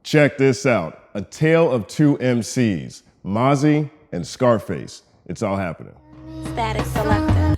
Check this out. A tale of two MCs, Mazi and Scarface. It's all happening. Static Selector.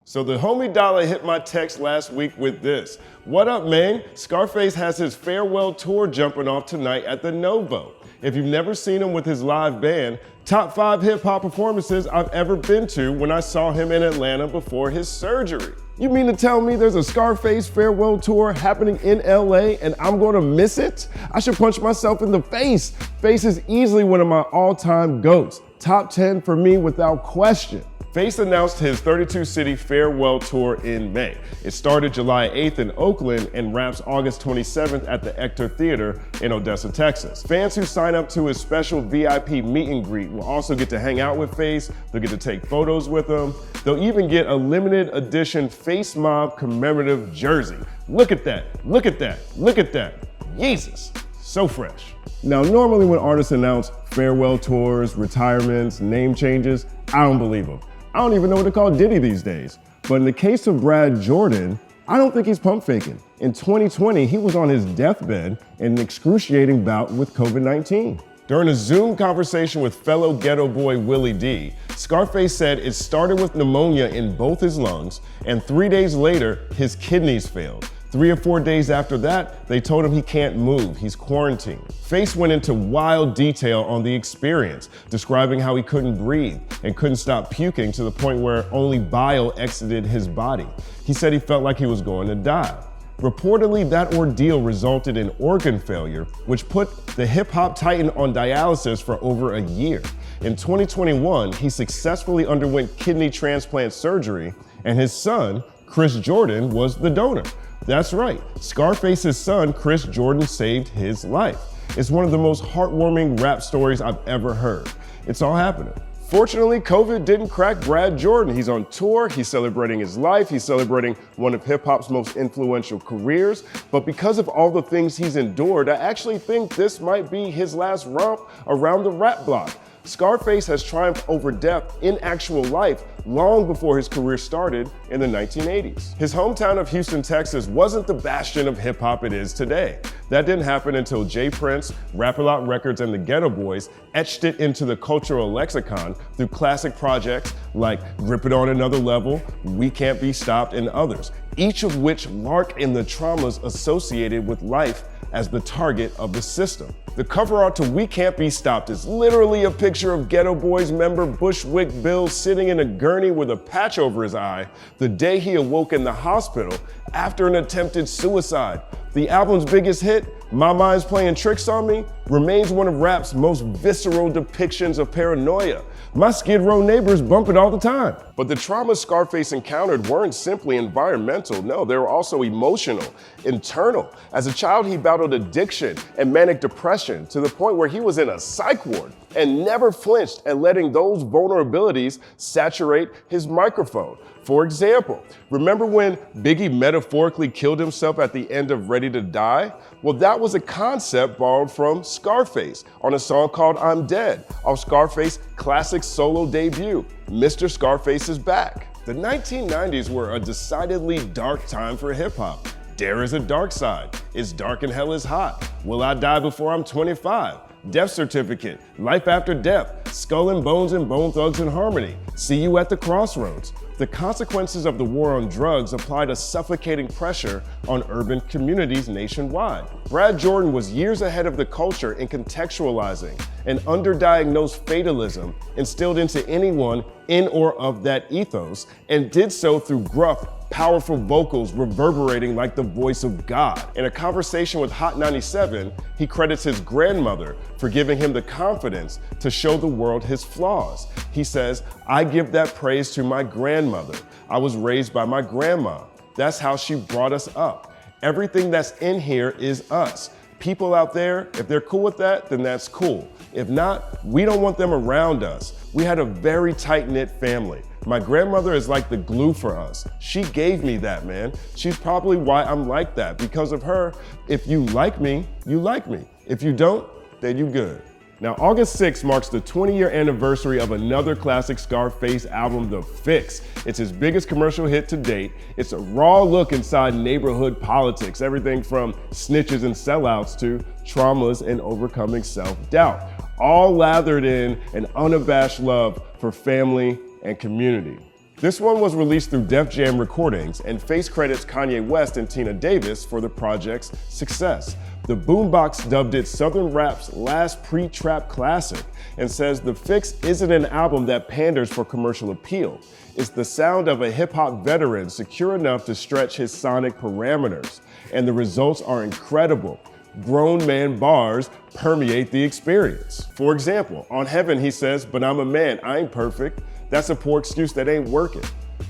So the homie Dollar hit my text last week with this. What up, man? Scarface has his farewell tour jumping off tonight at the Novo. If you've never seen him with his live band, top 5 hip hop performances I've ever been to when I saw him in Atlanta before his surgery. You mean to tell me there's a Scarface farewell tour happening in LA and I'm gonna miss it? I should punch myself in the face. Face is easily one of my all-time GOATs. Top 10 for me without question. Face announced his 32-city farewell tour in May. It started July 8th in Oakland and wraps August 27th at the Ector Theater in Odessa, Texas. Fans who sign up to his special VIP meet and greet will also get to hang out with Face. They'll get to take photos with him. They'll even get a limited edition Face Mob commemorative jersey. Look at that, look at that, look at that. Jesus, so fresh. Now, normally when artists announce farewell tours, retirements, name changes, I don't believe them. I don't even know what to call Diddy these days. But in the case of Brad Jordan, I don't think he's pump faking. In 2020, he was on his deathbed in an excruciating bout with COVID-19. During a Zoom conversation with fellow ghetto boy Willie D, Scarface said it started with pneumonia in both his lungs, and 3 days later, his kidneys failed. 3 or 4 days after that, they told him he can't move, he's quarantined. Face went into wild detail on the experience, describing how he couldn't breathe and couldn't stop puking to the point where only bile exited his body. He said he felt like he was going to die. Reportedly, that ordeal resulted in organ failure, which put the hip-hop titan on dialysis for over a year. In 2021, he successfully underwent kidney transplant surgery, and his son, Chris Jordan, was the donor. That's right, Scarface's son, Chris Jordan, saved his life. It's one of the most heartwarming rap stories I've ever heard. It's all happening. Fortunately, COVID didn't crack Brad Jordan. He's on tour, he's celebrating his life, he's celebrating one of hip-hop's most influential careers. But because of all the things he's endured, I actually think this might be his last romp around the rap block. Scarface has triumphed over death in actual life long before his career started in the 1980s. His hometown of Houston, Texas wasn't the bastion of hip hop it is today. That didn't happen until J. Prince, Rap-A-Lot Records, and the Ghetto Boys etched it into the cultural lexicon through classic projects like Rip It On Another Level, We Can't Be Stopped, and others, each of which lark in the traumas associated with life as the target of the system. The cover art to We Can't Be Stopped is literally a picture of Ghetto Boys member Bushwick Bill sitting in a gurney with a patch over his eye the day he awoke in the hospital after an attempted suicide. The album's biggest hit, My Mind's Playing Tricks on Me, remains one of rap's most visceral depictions of paranoia. My Skid Row neighbors bump it all the time. But the traumas Scarface encountered weren't simply environmental. No, they were also emotional, internal. As a child, he battled addiction and manic depression to the point where he was in a psych ward and never flinched at letting those vulnerabilities saturate his microphone. For example, remember when Biggie metaphorically killed himself at the end of Ready to Die? Well, that was a concept borrowed from Scarface on a song called I'm Dead, off Scarface's classic solo debut, Mr. Scarface is Back. The 1990s were a decidedly dark time for hip hop. There is a dark side. It's dark and hell is hot. Will I die before I'm 25? Death Certificate, Life After Death, Skull and Bones and Bone Thugs and Harmony, See You at the Crossroads. The consequences of the war on drugs applied a suffocating pressure on urban communities nationwide. Brad Jordan was years ahead of the culture in contextualizing an underdiagnosed fatalism instilled into anyone in or of that ethos, and did so through gruff, powerful vocals reverberating like the voice of God. In a conversation with Hot 97, he credits his grandmother for giving him the confidence to show the world his flaws. He says, I give that praise to my grandmother. I was raised by my grandma. That's how she brought us up. Everything that's in here is us. People out there, if they're cool with that, then that's cool. If not, we don't want them around us. We had a very tight-knit family. My grandmother is like the glue for us. She gave me that, man. She's probably why I'm like that. Because of her, if you like me, you like me. If you don't, then you good. Now, August 6th marks the 20-year anniversary of another classic Scarface album, The Fix. It's his biggest commercial hit to date. It's a raw look inside neighborhood politics, everything from snitches and sellouts to traumas and overcoming self-doubt, all lathered in an unabashed love for family and community. This one was released through Def Jam Recordings and Face credits Kanye West and Tina Davis for the project's success. The Boombox dubbed it Southern Rap's last pre-trap classic and says The Fix isn't an album that panders for commercial appeal. It's the sound of a hip-hop veteran secure enough to stretch his sonic parameters. And the results are incredible. Grown man bars permeate the experience. For example, on Heaven he says, "But I'm a man, I ain't perfect. That's a poor excuse that ain't working."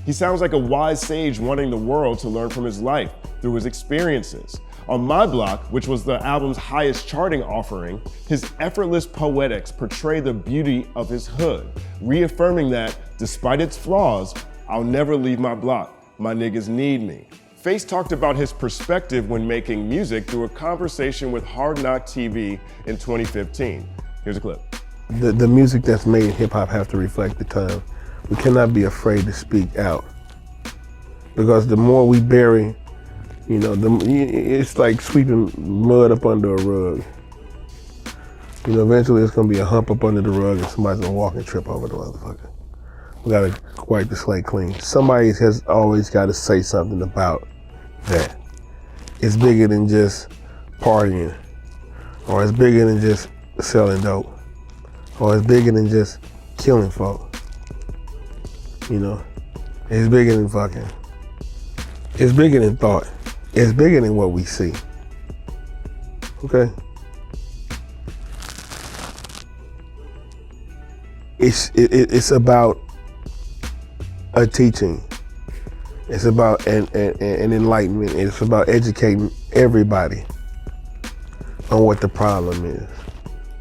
He sounds like a wise sage wanting the world to learn from his life through his experiences. On My Block, which was the album's highest charting offering, his effortless poetics portray the beauty of his hood, reaffirming that, despite its flaws, I'll never leave my block. My niggas need me. Face talked about his perspective when making music through a conversation with Hard Knock TV in 2015. Here's a clip. The music that's made in hip hop has to reflect the time. We cannot be afraid to speak out, because the more we bury, it's like sweeping mud up under a rug. Eventually it's gonna be a hump up under the rug and somebody's gonna walk and trip over the motherfucker. We gotta wipe the slate clean. Somebody has always gotta say something about that. It's bigger than just partying, or it's bigger than just selling dope, or it's bigger than just killing folk. It's bigger than fucking. It's bigger than thought. It's bigger than what we see. Okay? It's about a teaching. It's about an enlightenment. It's about educating everybody on what the problem is.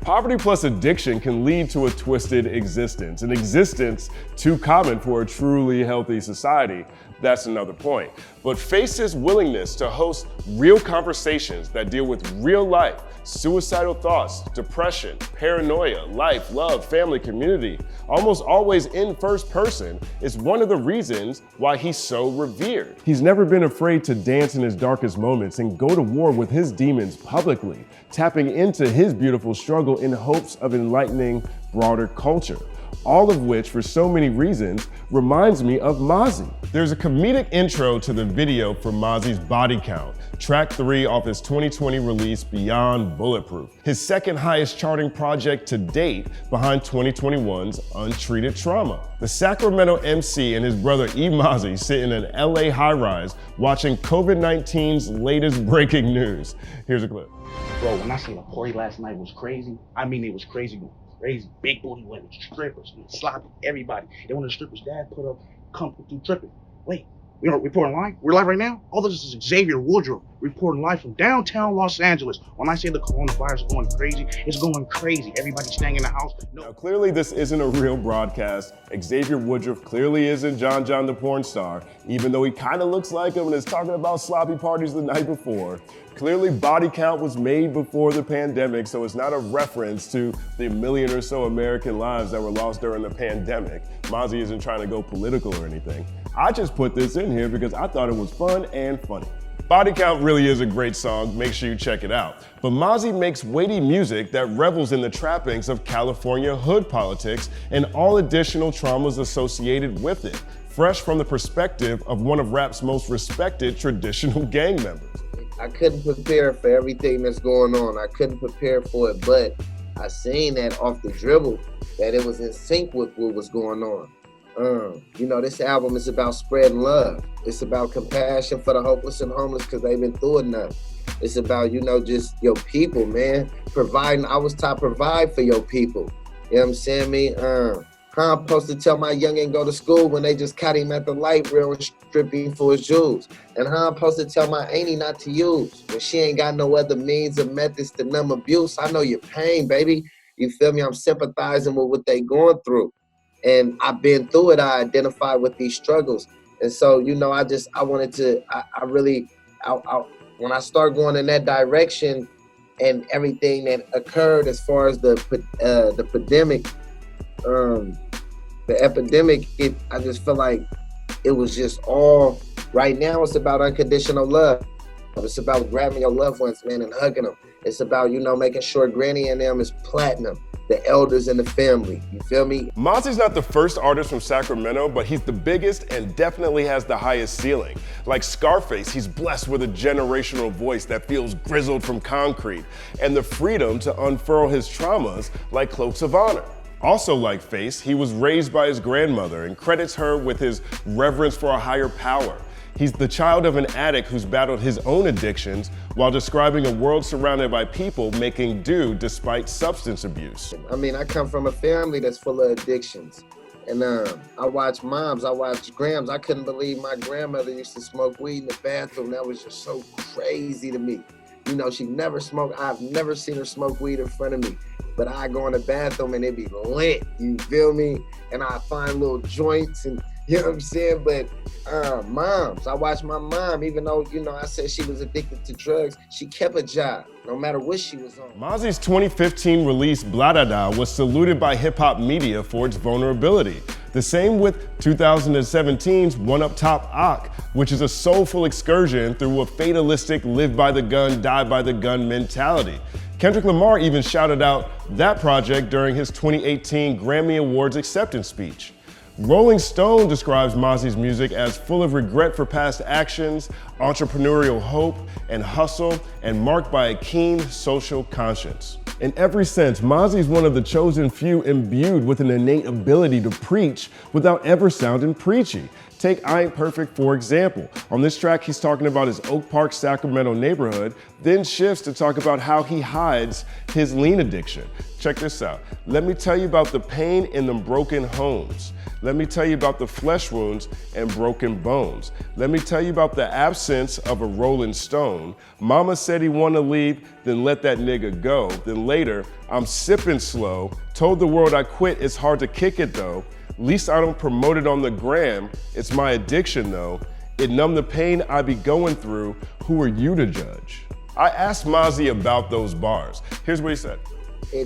Poverty plus addiction can lead to a twisted existence, an existence too common for a truly healthy society. That's another point. But Face's willingness to host real conversations that deal with real life, suicidal thoughts, depression, paranoia, life, love, family, community, almost always in first person, is one of the reasons why he's so revered. He's never been afraid to dance in his darkest moments and go to war with his demons publicly, tapping into his beautiful struggle in hopes of enlightening broader culture. All of which, for so many reasons, reminds me of Mazi. There's a comedic intro to the video for Mazi's Body Count, track 3 off his 2020 release Beyond Bulletproof, his second highest charting project to date behind 2021's Untreated Trauma. The Sacramento MC and his brother E. Mazi sit in an LA high-rise watching COVID-19's latest breaking news. Here's a clip. Bro, when I seen a party last night, it was crazy. I mean, it was crazy. Crazy big booty women, strippers, sloppy, everybody. Then when the strippers' dad put up, come through tripping. Wait, we're reporting live? We're live right now? All this is Xavier Woodruff reporting live from downtown Los Angeles. When I say the coronavirus is going crazy, it's going crazy. Everybody's staying in the house. Now, clearly this isn't a real broadcast. Xavier Woodruff clearly isn't John the porn star, even though he kind of looks like him and is talking about sloppy parties the night before. Clearly Body Count was made before the pandemic, so it's not a reference to the million or so American lives that were lost during the pandemic. Mazi isn't trying to go political or anything. I just put this in here because I thought it was fun and funny. Body Count really is a great song, make sure you check it out. But Mazi makes weighty music that revels in the trappings of California hood politics and all additional traumas associated with it, fresh from the perspective of one of rap's most respected traditional gang members. I couldn't prepare for everything that's going on. I couldn't prepare for it, but I seen that off the dribble, that it was in sync with what was going on. This album is about spreading love. It's about compassion for the hopeless and homeless because they've been through enough. It's about, just your people, man. Providing, I was taught provide for your people. You know what I'm saying, me? How I'm supposed to tell my youngin' go to school when they just caught him at the light rail and stripping for his jewels? And how I'm supposed to tell my auntie not to use when she ain't got no other means or methods to numb abuse? I know your pain, baby. You feel me? I'm sympathizing with what they going through. And I've been through it. I identify with these struggles. And so, I wanted to, when I start going in that direction, and everything that occurred as far as the pandemic, the epidemic, I just feel like it was just all, right now it's about unconditional love. It's about grabbing your loved ones, man, and hugging them. It's about, you know, making sure Granny and them is platinum, the elders in the family, you feel me? Mozzy's not the first artist from Sacramento, but he's the biggest and definitely has the highest ceiling. Like Scarface, he's blessed with a generational voice that feels grizzled from concrete and the freedom to unfurl his traumas like cloaks of honor. Also like Face, he was raised by his grandmother and credits her with his reverence for a higher power. He's the child of an addict who's battled his own addictions while describing a world surrounded by people making do despite substance abuse. I mean, I come from a family that's full of addictions. And I watch moms, I watch grams. I couldn't believe my grandmother used to smoke weed in the bathroom. That was just so crazy to me. You know, she never smoked. I've never seen her smoke weed in front of me. But I go in the bathroom and it be lit, you feel me? And I find little joints and, you know what I'm saying? But moms, I watch my mom, even though, you know, I said she was addicted to drugs, she kept a job, no matter what she was on. Mozzy's 2015 release, Blah Da Da, was saluted by hip-hop media for its vulnerability. The same with 2017's One Up Top Ock, which is a soulful excursion through a fatalistic live by the gun, die by the gun mentality. Kendrick Lamar even shouted out that project during his 2018 Grammy Awards acceptance speech. Rolling Stone describes Mozzy's music as full of regret for past actions, entrepreneurial hope, and hustle, and marked by a keen social conscience. In every sense, Mozzy is one of the chosen few imbued with an innate ability to preach without ever sounding preachy. Take I Ain't Perfect for example. On this track, he's talking about his Oak Park, Sacramento neighborhood, then shifts to talk about how he hides his lean addiction. Check this out. Let me tell you about the pain in them broken homes. Let me tell you about the flesh wounds and broken bones. Let me tell you about the absence of a rolling stone. Mama said he wanna leave, then let that nigga go. Then later, I'm sipping slow. Told the world I quit, it's hard to kick it though. Least I don't promote it on the gram. It's my addiction though. It numbed the pain I be going through. Who are you to judge? I asked Mozzy about those bars. Here's what he said. I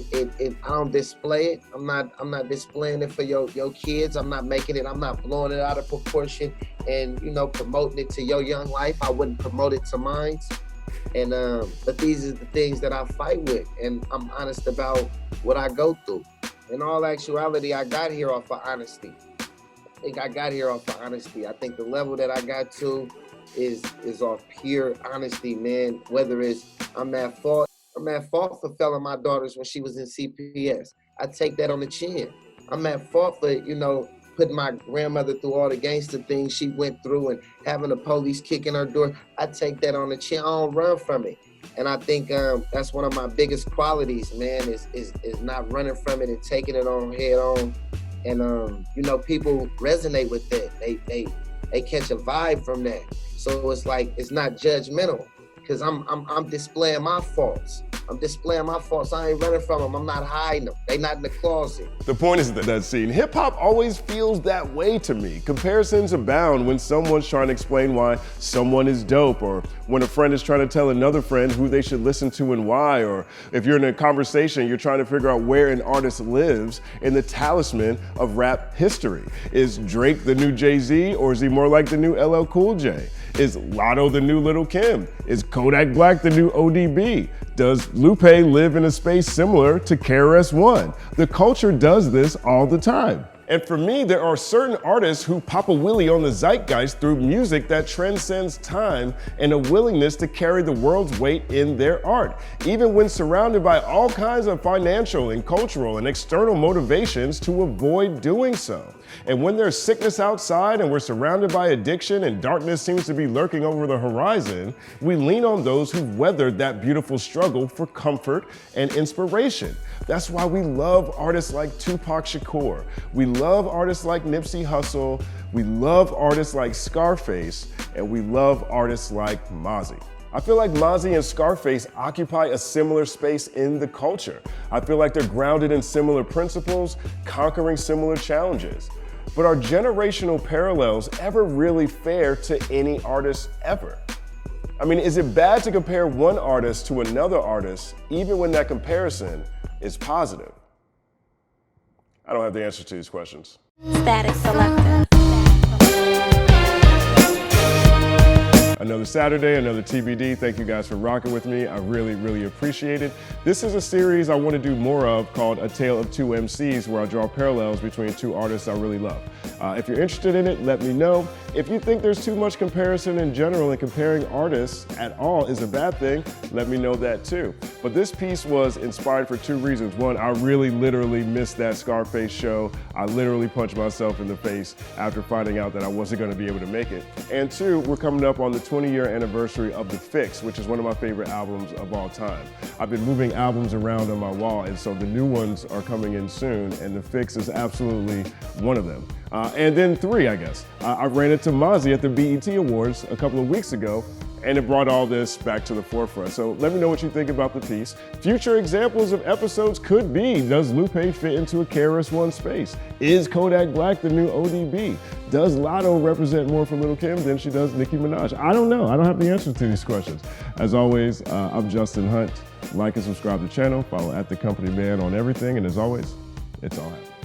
don't display it. I'm not displaying it for your kids. I'm not making it, I'm not blowing it out of proportion and, you know, promoting it to your young life. I wouldn't promote it to mine. And but these are the things that I fight with, and I'm honest about what I go through. In all actuality, I got here off of honesty. I think I got here off of honesty. I think the level that I got to is off pure honesty, man. Whether it's I'm at fault for failing my daughters when she was in CPS. I take that on the chin. I'm at fault for, you know, putting my grandmother through all the gangster things she went through and having the police kicking her door. I take that on the chin. I don't run from it. And I think that's one of my biggest qualities, man, is not running from it and taking it on head on. And you know, people resonate with that. They catch a vibe from that. So it's like, it's not judgmental, because I'm displaying my faults. I'm displaying my faults. I ain't running from them. I'm not hiding them. They not in the closet. The point is that scene. Hip hop always feels that way to me. Comparisons abound when someone's trying to explain why someone is dope, or when a friend is trying to tell another friend who they should listen to and why, or if you're in a conversation, you're trying to figure out where an artist lives in the talisman of rap history. Is Drake the new Jay-Z, or is he more like the new LL Cool J? Is Latto the new Lil Kim? Is Kodak Black the new ODB? Does Lupe live in a space similar to KRSOne? The culture does this all the time. And for me, there are certain artists who pop a wheelie on the zeitgeist through music that transcends time and a willingness to carry the world's weight in their art, even when surrounded by all kinds of financial and cultural and external motivations to avoid doing so. And when there's sickness outside and we're surrounded by addiction and darkness seems to be lurking over the horizon, we lean on those who've weathered that beautiful struggle for comfort and inspiration. That's why we love artists like Tupac Shakur. We love artists like Nipsey Hussle. We love artists like Scarface, and we love artists like Mazi. I feel like Mazi and Scarface occupy a similar space in the culture. I feel like they're grounded in similar principles, conquering similar challenges. But are generational parallels ever really fair to any artist ever? I mean, is it bad to compare one artist to another artist, even when that comparison is positive? I don't have the answer to these questions. Static Selector. Another Saturday, another TBD. Thank you guys for rocking with me. I really, really appreciate it. This is a series I want to do more of called A Tale of Two MCs, where I draw parallels between two artists I really love. If you're interested in it, let me know. If you think there's too much comparison in general and comparing artists at all is a bad thing, let me know that too. But this piece was inspired for two reasons. One, I really literally missed that Scarface show. I literally punched myself in the face after finding out that I wasn't going to be able to make it. And two, we're coming up on the 20-year anniversary of The Fix, which is one of my favorite albums of all time. I've been moving albums around on my wall, and so the new ones are coming in soon, and The Fix is absolutely one of them. And then three, I guess. I ran into Mazi at the BET Awards a couple of weeks ago, and it brought all this back to the forefront. So let me know what you think about the piece. Future examples of episodes could be, does Lupe fit into a KRSOne space? Is Kodak Black the new ODB? Does Latto represent more for Lil Kim than she does Nicki Minaj? I don't know. I don't have the answers to these questions. As always, I'm Justin Hunt. Like and subscribe to the channel. Follow @TheCompanyMan on everything. And as always, it's all happening.